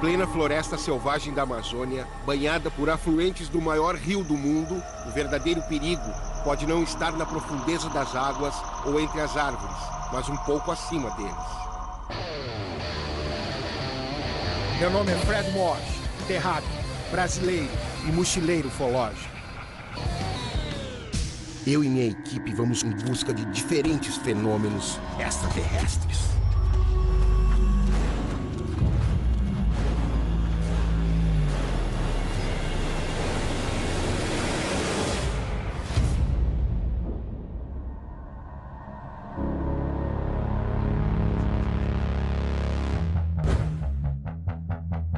plena floresta selvagem da Amazônia, banhada por afluentes do maior rio do mundo, o verdadeiro perigo pode não estar na profundeza das águas ou entre as árvores, mas um pouco acima deles. Meu nome é Fred Morse, terráqueo, brasileiro e mochileiro ufológico. Eu e minha equipe vamos em busca de diferentes fenômenos extraterrestres.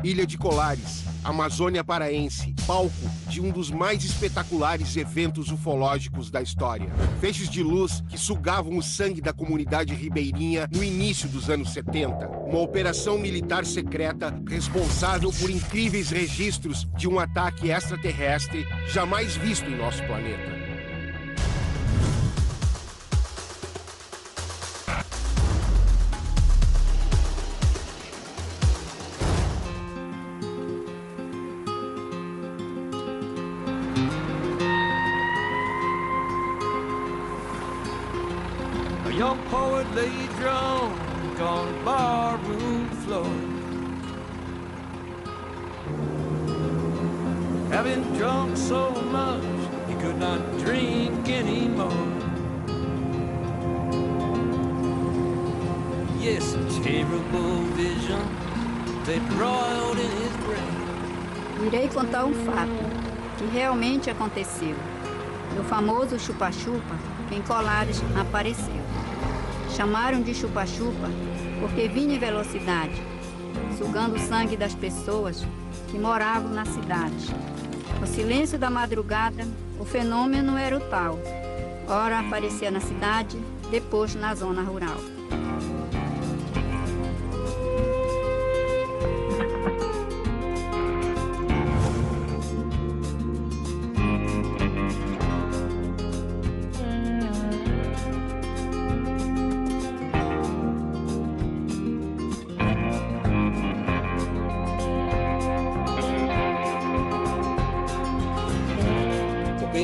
Ilha de Colares, Amazônia Paraense, palco de um dos mais espetaculares eventos ufológicos da história. Feixes de luz que sugavam o sangue da comunidade ribeirinha no início dos anos 70. Uma operação militar secreta responsável por incríveis registros de um ataque extraterrestre jamais visto em nosso planeta. Young poet lay drunk on a barroom floor, having drunk so much he could not drink anymore. Yes, a terrible vision they broiled in his brain. Irei contar um fato que realmente aconteceu. No famoso chupa-chupa, que em Colares apareceu. Chamaram de chupa-chupa porque vinha em velocidade, sugando o sangue das pessoas que moravam na cidade. No silêncio da madrugada, o fenômeno era o tal. Ora aparecia na cidade, depois na zona rural.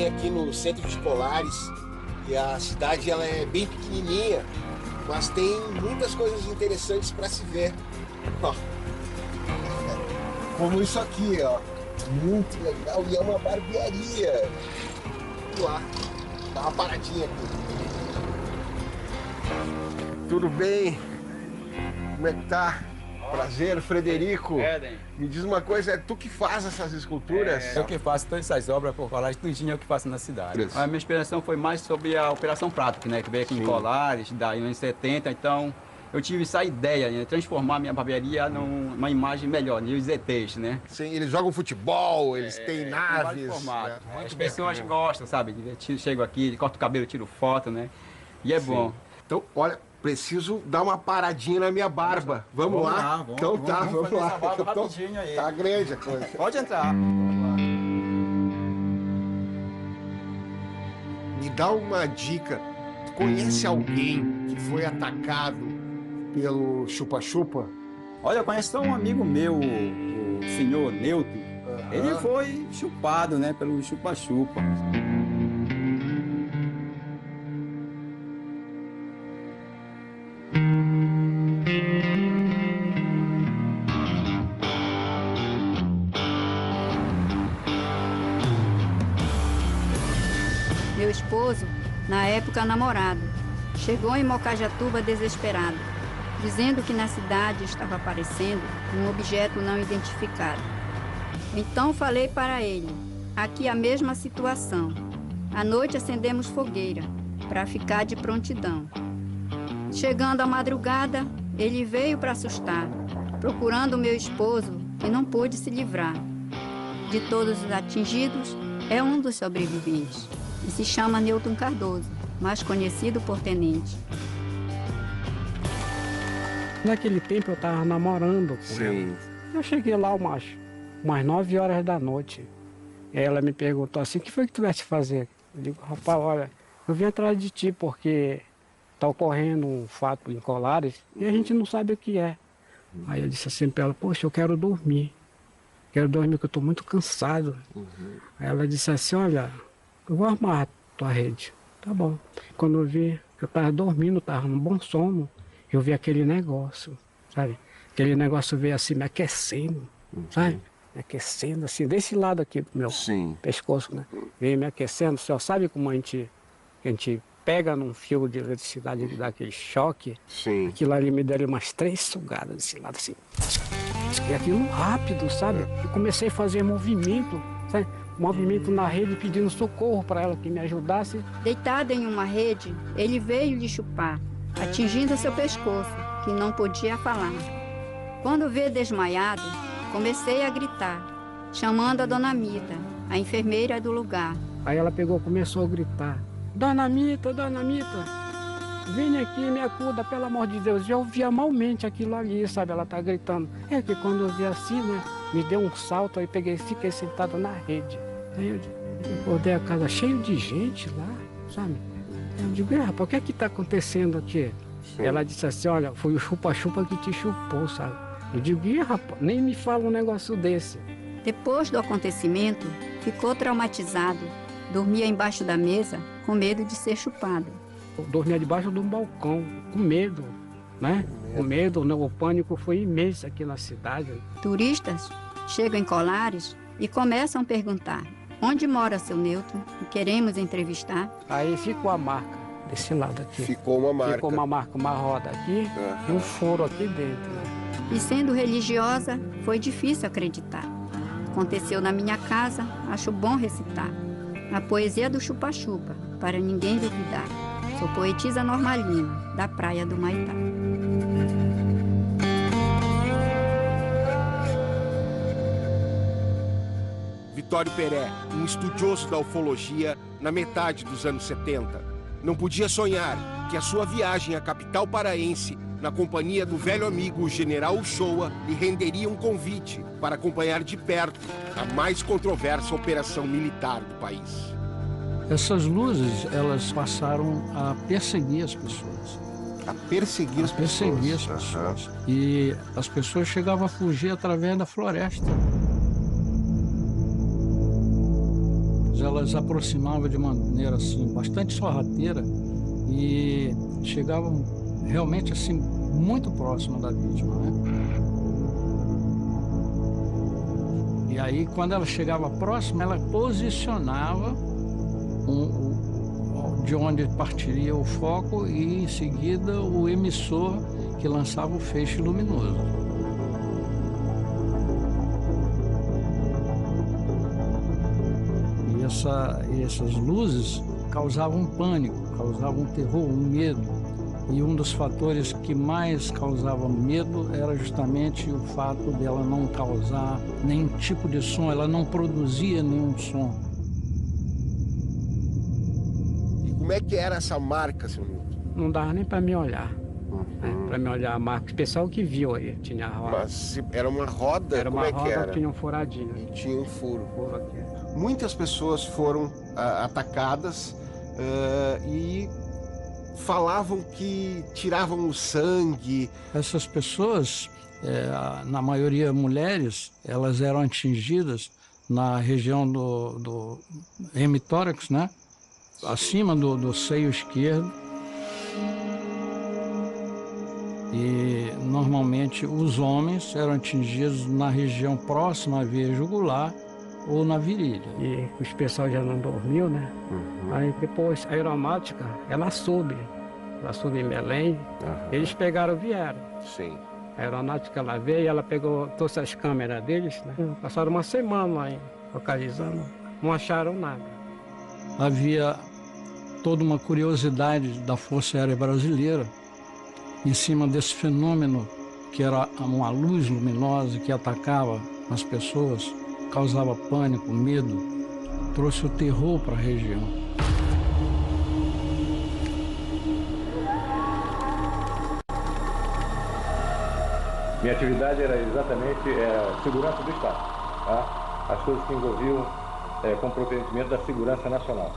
Aqui no centro de Colares, e a cidade ela é bem pequenininha, mas tem muitas coisas interessantes para se ver. Ó. Como isso aqui, ó, muito legal, e é uma barbearia. Vamos lá, dá uma paradinha aqui. Tudo bem? Como é que tá? Prazer, Frederico. Me diz uma coisa, é tu que faz essas esculturas? Eu que faço todas essas obras por Colares, tudinho é o que faço na cidade. A minha inspiração foi mais sobre a Operação Prato, né, que veio aqui em Colares, daí nos anos 70, então eu tive essa ideia, né, transformar a minha barbearia numa imagem melhor, né, os ETs, né? Sim, eles jogam futebol, eles têm naves. Né? As pessoas gostam, sabe, chego aqui, corto o cabelo, tiro foto, né, e é bom. Então, olha, preciso dar uma paradinha na minha barba. Vamos lá? Então tá, vamos lá. Rapidinho aí. Tá grande a coisa. Pode entrar. Me dá uma dica. Tu conhece alguém que foi atacado pelo chupa-chupa? Olha, eu conheço só um amigo meu, o senhor Newton. Ele foi chupado, né, pelo chupa-chupa. Meu esposo, na época namorado, chegou em Mocajatuba desesperado, dizendo que na cidade estava aparecendo um objeto não identificado. Então falei para ele, aqui a mesma situação. À noite acendemos fogueira, para ficar de prontidão. Chegando à madrugada, ele veio para assustar, procurando meu esposo e não pôde se livrar. De todos os atingidos, é um dos sobreviventes. E se chama Newton Cardoso, mais conhecido por Tenente. Naquele tempo eu estava namorando com ela. Eu cheguei lá umas 9 horas da noite. Ela me perguntou assim, o que foi que tu vieste fazer? Eu digo, rapaz, olha, eu vim atrás de ti porque está ocorrendo um fato em Colares e a gente não sabe o que é. Aí eu disse assim para ela, poxa, eu quero dormir que eu estou muito cansado. Aí ela disse assim, olha, eu vou armar a tua rede. Tá bom. Quando eu vi que eu estava dormindo, estava num bom sono, eu vi aquele negócio, sabe? Aquele negócio veio assim me aquecendo, sabe? Me aquecendo assim, desse lado aqui do meu pescoço, né? Veio me aquecendo. Você sabe como a gente pega num fio de eletricidade e dá aquele choque? Sim. Aquilo ali me deu umas 3 sugadas desse lado assim. E aquilo rápido, sabe? Eu comecei a fazer movimento, sabe? Movimento na rede pedindo socorro para ela que me ajudasse. Deitado em uma rede, ele veio lhe chupar, atingindo seu pescoço, que não podia falar. Quando vê desmaiado, comecei a gritar, chamando a Dona Mita, a enfermeira do lugar. Aí ela pegou, começou a gritar, Dona Mita, vem aqui, me acuda, pelo amor de Deus. Eu ouvia malmente aquilo ali, sabe? Ela tá gritando. É que quando eu vi assim, né, me deu um salto, aí fiquei sentado na rede. Aí eu acordei a casa cheio de gente lá, sabe? Eu digo, rapaz, o que é que tá acontecendo aqui? Ela disse assim, olha, foi o chupa-chupa que te chupou, sabe? Eu digo, rapaz, nem me fala um negócio desse. Depois do acontecimento, ficou traumatizado. Dormia embaixo da mesa, com medo de ser chupado. Eu dormia debaixo de um balcão, com medo, né? Com medo, né? O pânico foi imenso aqui na cidade. Turistas chegam em Colares e começam a perguntar onde mora seu Newton e queremos entrevistar. Aí ficou a marca desse lado aqui. Ficou uma marca. Ficou uma marca, uma roda aqui e um furo aqui dentro. Né? E sendo religiosa, foi difícil acreditar. Aconteceu na minha casa, acho bom recitar. A poesia do chupa-chupa, para ninguém duvidar. Sou poetisa Normalina, da Praia do Maitá. Vitório Peré, um estudioso da ufologia na metade dos anos 70, não podia sonhar que a sua viagem à capital paraense, na companhia do velho amigo General Uchoa, lhe renderia um convite para acompanhar de perto a mais controversa operação militar do país. Essas luzes, elas passaram a perseguir as pessoas. A perseguir as pessoas. E as pessoas chegavam a fugir através da floresta. Elas aproximavam de maneira assim, bastante sorrateira e chegavam realmente assim, muito próximo da vítima, né? E aí, quando ela chegava próxima, ela posicionava de onde partiria o foco e, em seguida, o emissor que lançava o feixe luminoso. E essas luzes causavam um pânico, causavam um terror, um medo. E um dos fatores que mais causava medo era justamente o fato dela não causar nenhum tipo de som, ela não produzia nenhum som. Como é que era essa marca, seu Newton? Não dava nem para me olhar. Para me olhar a marca. O pessoal que viu aí, tinha a roda. Mas era uma roda? Era uma roda, era? Tinha um furadinho. Tinha um furo. Furo aqui. Muitas pessoas foram atacadas e falavam que tiravam o sangue. Essas pessoas, na maioria mulheres, elas eram atingidas na região do hemitórax, né? Acima do seio esquerdo. E normalmente os homens eram atingidos na região próxima à veia jugular ou na virilha. E os pessoal já não dormiu, né? Aí depois a aeronáutica, ela soube em Belém. Eles pegaram, vieram. Sim. A aeronáutica ela veio, ela trouxe as câmeras deles, né? Passaram uma semana lá localizando, não acharam nada. Havia toda uma curiosidade da Força Aérea Brasileira em cima desse fenômeno que era uma luz luminosa que atacava as pessoas, causava pânico, medo, trouxe o terror para a região. Minha atividade era exatamente segurança do Estado, tá? As coisas que envolviam comprometimento da segurança nacional.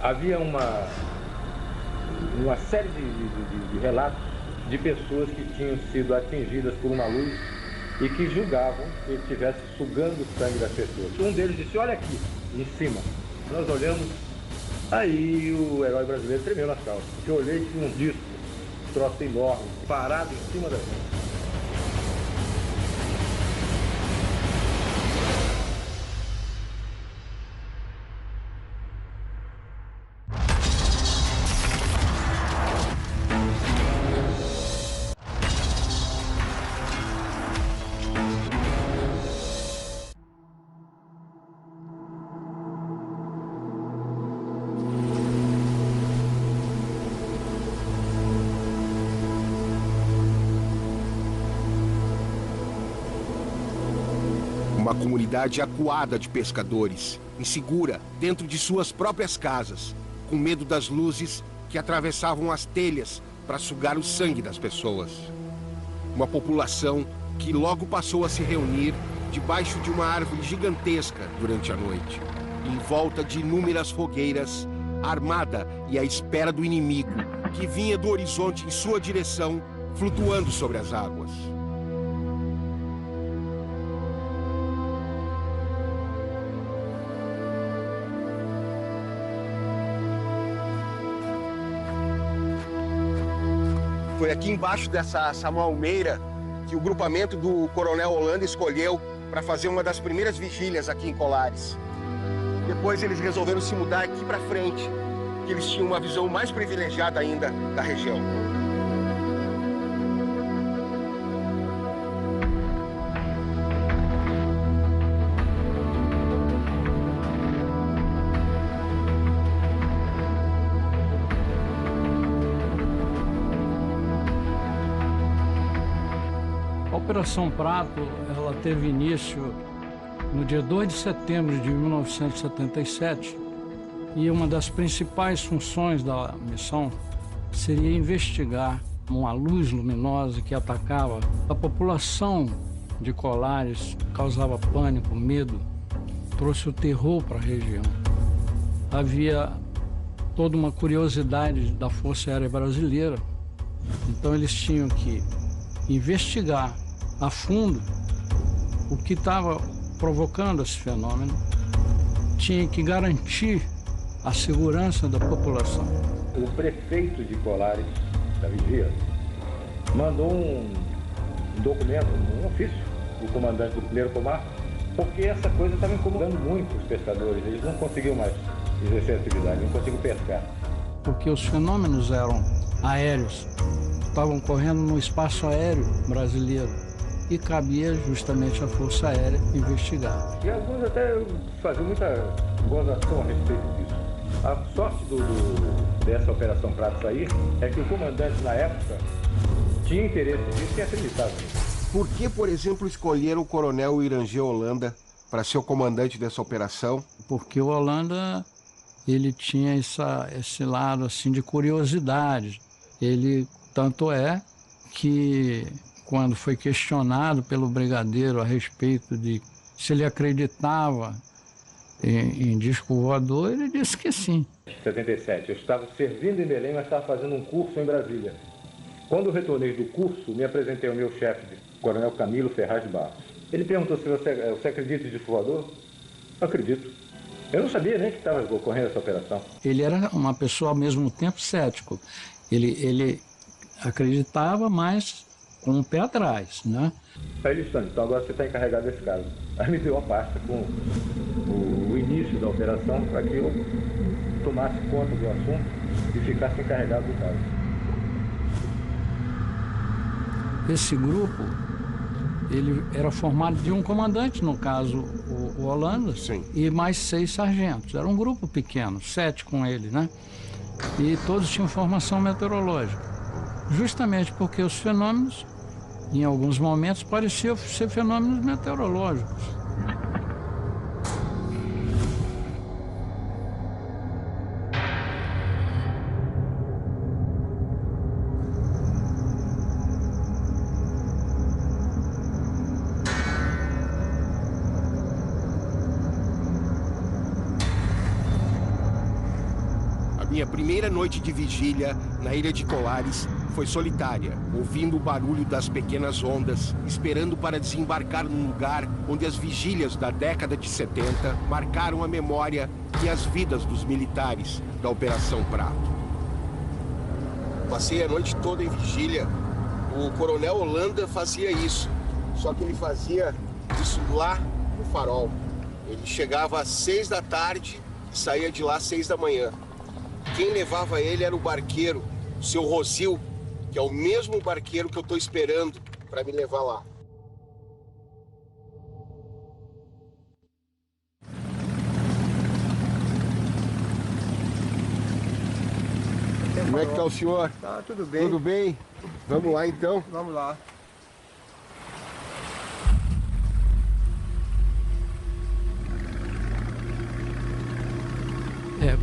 Havia uma série de relatos de pessoas que tinham sido atingidas por uma luz e que julgavam que ele estivesse sugando o sangue das pessoas. Um deles disse, olha aqui, em cima. Nós olhamos, aí o herói brasileiro tremeu nas calças. Eu olhei e tinha um disco, um troço enorme, parado em cima da gente. Uma comunidade acuada de pescadores, insegura dentro de suas próprias casas, com medo das luzes que atravessavam as telhas para sugar o sangue das pessoas. Uma população que logo passou a se reunir debaixo de uma árvore gigantesca durante a noite, em volta de inúmeras fogueiras, armada e à espera do inimigo, que vinha do horizonte em sua direção, flutuando sobre as águas. Foi aqui embaixo dessa malmeira que o grupamento do Coronel Holanda escolheu para fazer uma das primeiras vigílias aqui em Colares. Depois eles resolveram se mudar aqui para frente, que eles tinham uma visão mais privilegiada ainda da região. A Operação Prato, ela teve início no dia 2 de setembro de 1977 e uma das principais funções da missão seria investigar uma luz luminosa que atacava a população de Colares, causava pânico, medo, trouxe o terror para a região. Havia toda uma curiosidade da Força Aérea Brasileira, então eles tinham que investigar a fundo o que estava provocando esse fenômeno, tinha que garantir a segurança da população. O prefeito de Colares, Davi Dias, mandou um documento, um ofício, o comandante do primeiro comar, porque essa coisa estava incomodando muito os pescadores, eles não conseguiam mais exercer atividade, não conseguiam pescar. Porque os fenômenos eram aéreos, estavam correndo no espaço aéreo brasileiro e cabia justamente à Força Aérea investigar. E alguns até faziam muita gozação a respeito disso. A sorte dessa Operação Prato sair é que o comandante na época tinha interesse nisso e acreditava nisso. Por que, por exemplo, escolheram o Coronel Irangê Holanda para ser o comandante dessa operação? Porque o Holanda, ele tinha esse lado assim de curiosidade. Ele, tanto é que quando foi questionado pelo brigadeiro a respeito de se ele acreditava em disco voador, ele disse que sim. Em 77, eu estava servindo em Belém, mas estava fazendo um curso em Brasília. Quando eu retornei do curso, me apresentei ao meu chefe, o Coronel Camilo Ferraz de Barros. Ele perguntou se você acredita em disco voador? Eu acredito. Eu não sabia nem que estava ocorrendo essa operação. Ele era uma pessoa ao mesmo tempo cético. Ele acreditava, mas com o pé atrás, né? Aí ele disse, então agora você está encarregado desse caso. Aí me deu a pasta com o início da operação para que eu tomasse conta do assunto e ficasse encarregado do caso. Esse grupo, ele era formado de um comandante, no caso o Holanda, sim, e mais 6 sargentos. Era um grupo pequeno, 7 com ele, né? E todos tinham formação meteorológica. Justamente porque os fenômenos, em alguns momentos, pareciam ser fenômenos meteorológicos. Minha primeira noite de vigília na ilha de Colares foi solitária, ouvindo o barulho das pequenas ondas, esperando para desembarcar num lugar onde as vigílias da década de 70 marcaram a memória e as vidas dos militares da Operação Prato. Passei a noite toda em vigília. O coronel Holanda fazia isso, só que ele fazia isso lá no Farol. Ele chegava às 6 da tarde e saía de lá às 6 da manhã. Quem levava ele era o barqueiro, o seu Rosil, que é o mesmo barqueiro que eu estou esperando para me levar lá. Como é que tá o senhor? Tá, tudo bem. Tudo bem? Vamos lá então? Vamos lá.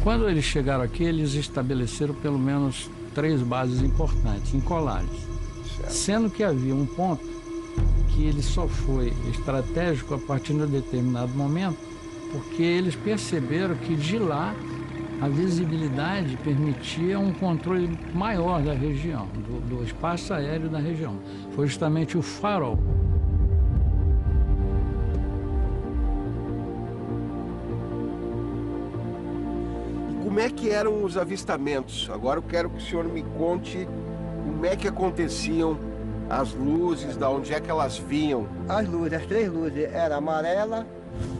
Quando eles chegaram aqui, eles estabeleceram pelo menos 3 bases importantes em Colares. Certo. Sendo que havia um ponto que ele só foi estratégico a partir de um determinado momento, porque eles perceberam que de lá a visibilidade permitia um controle maior da região, do espaço aéreo da região. Foi justamente o Farol. Como é que eram os avistamentos? Agora eu quero que o senhor me conte como é que aconteciam as luzes, da onde é que elas vinham. As 3 luzes, era amarela,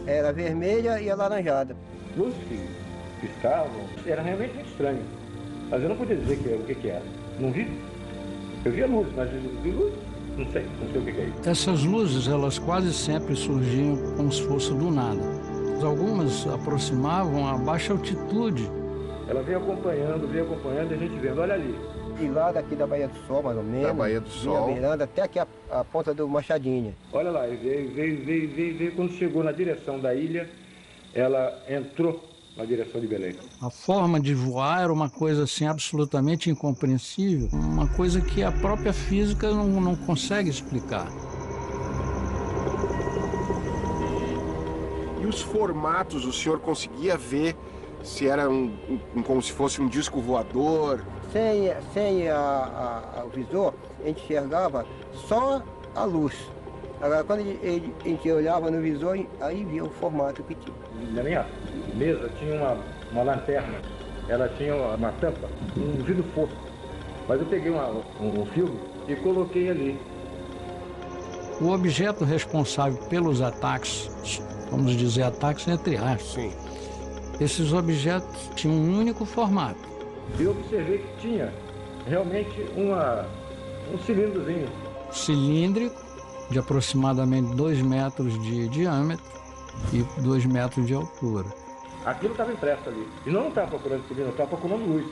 era vermelha e alaranjada. Luzes que piscavam, era realmente muito estranho. Mas eu não podia dizer o que era. Não vi. Eu via luzes, mas vi luz, não sei o que é isso. Essas luzes, elas quase sempre surgiam como se fosse do nada. Algumas aproximavam a baixa altitude. Ela veio acompanhando e a gente vendo, olha ali. E lá daqui da Baía do Sol, mais ou menos. Da Baía do Sol. Miranda, até aqui a ponta do Machadinha. Olha lá, veio. Quando chegou na direção da ilha, ela entrou na direção de Belém. A forma de voar era uma coisa assim absolutamente incompreensível. Uma coisa que a própria física não consegue explicar. E os formatos, o senhor conseguia ver se era como se fosse um disco voador? Sem o visor, a gente enxergava só a luz. Agora, quando a gente olhava no visor, aí via o formato que tinha. Na minha mesa tinha uma lanterna, ela tinha uma tampa, um vidro fosco. Mas eu peguei um filme e coloquei ali. O objeto responsável pelos ataques, vamos dizer ataques entre aspas, sim, esses objetos tinham um único formato. Eu observei que tinha realmente um cilindrozinho. Cilíndrico, de aproximadamente 2 metros de diâmetro e 2 metros de altura. Aquilo estava impresso ali. E não estava procurando cilindro, eu estava procurando luz.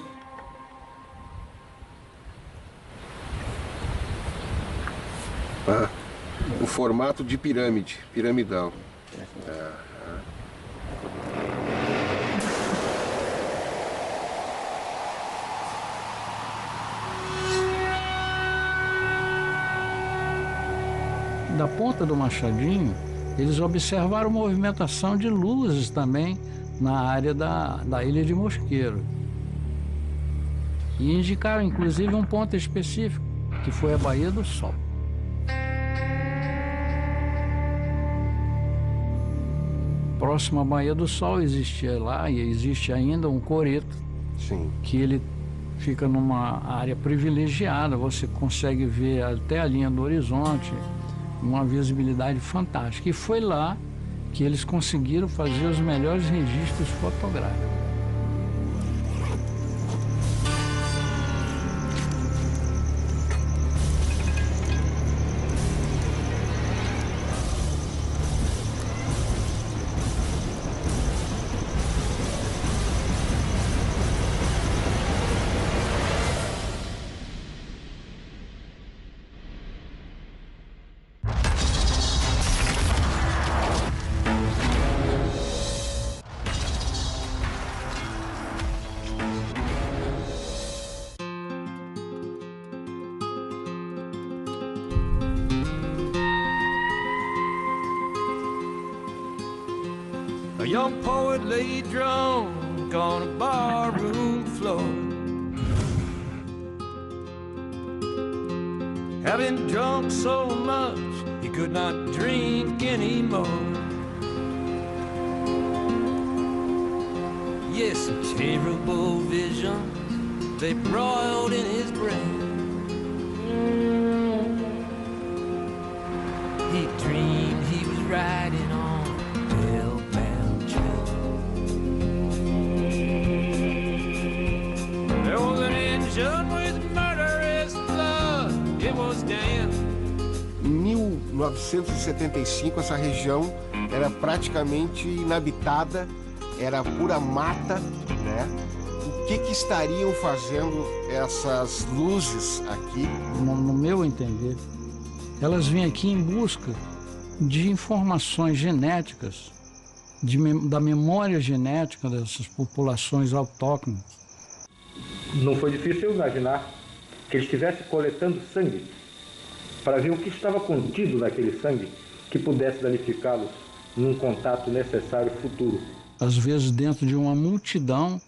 O formato de pirâmide, piramidal. Da ponta do Machadinho, eles observaram movimentação de luzes também na área da Ilha de Mosqueiro. E indicaram, inclusive, um ponto específico, que foi a Baía do Sol. Próximo à Baía do Sol existia lá, e existe ainda, um coreto. Sim. Que ele fica numa área privilegiada, você consegue ver até a linha do horizonte, uma visibilidade fantástica. E foi lá que eles conseguiram fazer os melhores registros fotográficos. A young poet lay drunk on a barroom floor. having drunk so much he could not drink anymore. Yes, terrible visions, they broiled in his brain. He dreamed he was riding on a hell-bound train. There was an engine with murderous blood, it was damn. Em 1975, essa região era praticamente inabitada, era pura mata, né? O que estariam fazendo essas luzes aqui? No meu entender, elas vêm aqui em busca de informações genéticas, da memória genética dessas populações autóctones. Não foi difícil imaginar que ele estivesse coletando sangue para ver o que estava contido naquele sangue que pudesse danificá-los num contato necessário futuro. Às vezes, dentro de uma multidão,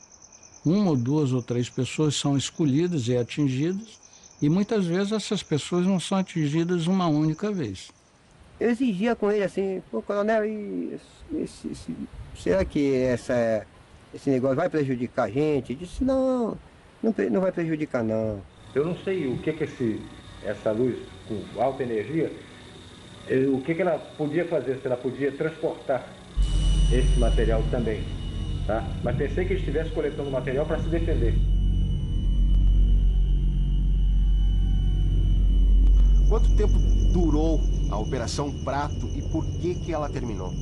uma ou duas ou três pessoas são escolhidas e atingidas, e muitas vezes essas pessoas não são atingidas uma única vez. Eu exigia com ele assim, pô, coronel, será que esse negócio vai prejudicar a gente? Ele disse, não vai prejudicar não. Eu não sei o que essa luz com alta energia, o que ela podia fazer, se ela podia transportar esse material também, tá? Mas pensei que ele estivesse coletando material para se defender. Quanto tempo durou a Operação Prato e por que ela terminou?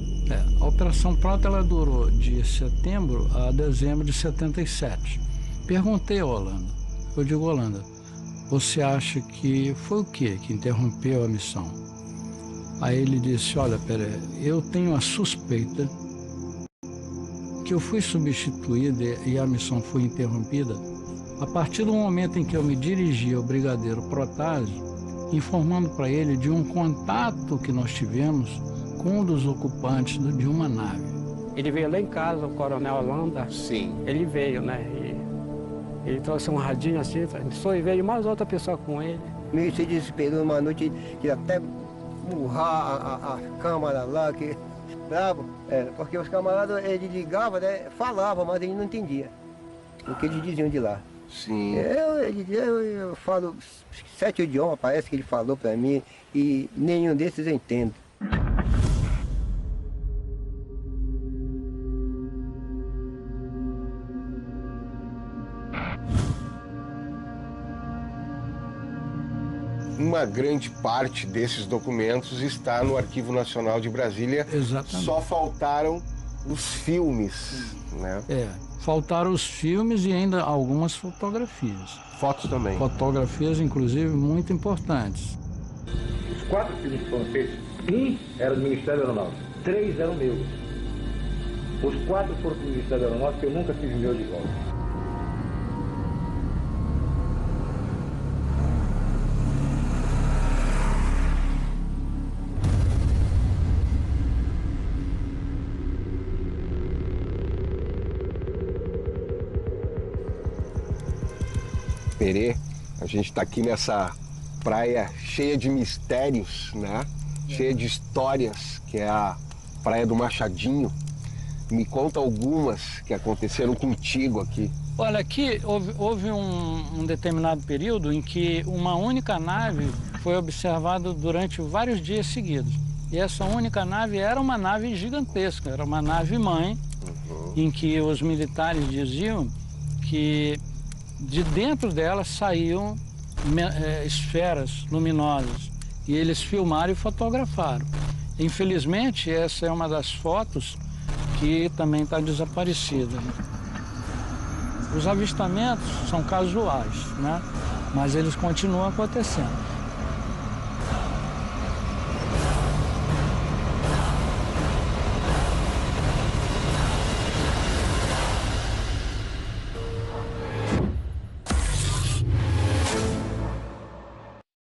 A Operação Prato ela durou de setembro a dezembro de 77. Perguntei ao Holanda, eu digo, Holanda, você acha que foi o que interrompeu a missão? Aí ele disse, olha, pera, eu tenho a suspeita que eu fui substituído e a missão foi interrompida a partir do momento em que eu me dirigi ao brigadeiro Protásio, informando para ele de um contato que nós tivemos com um dos ocupantes de uma nave. Ele veio lá em casa, o coronel Holanda. Sim. Ele veio, né? E ele trouxe um radinho assim, só e veio mais outra pessoa com ele. Meio se desesperou uma noite, que até murrar a câmara lá, que bravo. Porque os camaradas, ele ligava, né? Falava, mas ele não entendia o que eles diziam de lá. Sim. Eu falo 7 idiomas, parece que ele falou para mim, e nenhum desses eu entendo. Uma grande parte desses documentos está no Arquivo Nacional de Brasília. Exatamente. Só faltaram os filmes, né? Faltaram os filmes e ainda algumas fotografias. Fotos também. Fotografias, inclusive, muito importantes. Os 4 filmes que foram feitos, 1 era do Ministério da Aeronáutica, 3 eram meus. Os 4 foram do Ministério da Aeronáutica, eu nunca tive meu de volta. Perê, a gente está aqui nessa praia cheia de mistérios, né? Cheia de histórias, que é a Praia do Machadinho. Me conta algumas que aconteceram contigo aqui. Olha, aqui houve um determinado período em que uma única nave foi observada durante vários dias seguidos. E essa única nave era uma nave gigantesca, era uma nave-mãe, em que os militares diziam que de dentro dela saíam esferas luminosas. E eles filmaram e fotografaram. Infelizmente, essa é uma das fotos que também está desaparecida. Os avistamentos são casuais, né? Mas eles continuam acontecendo.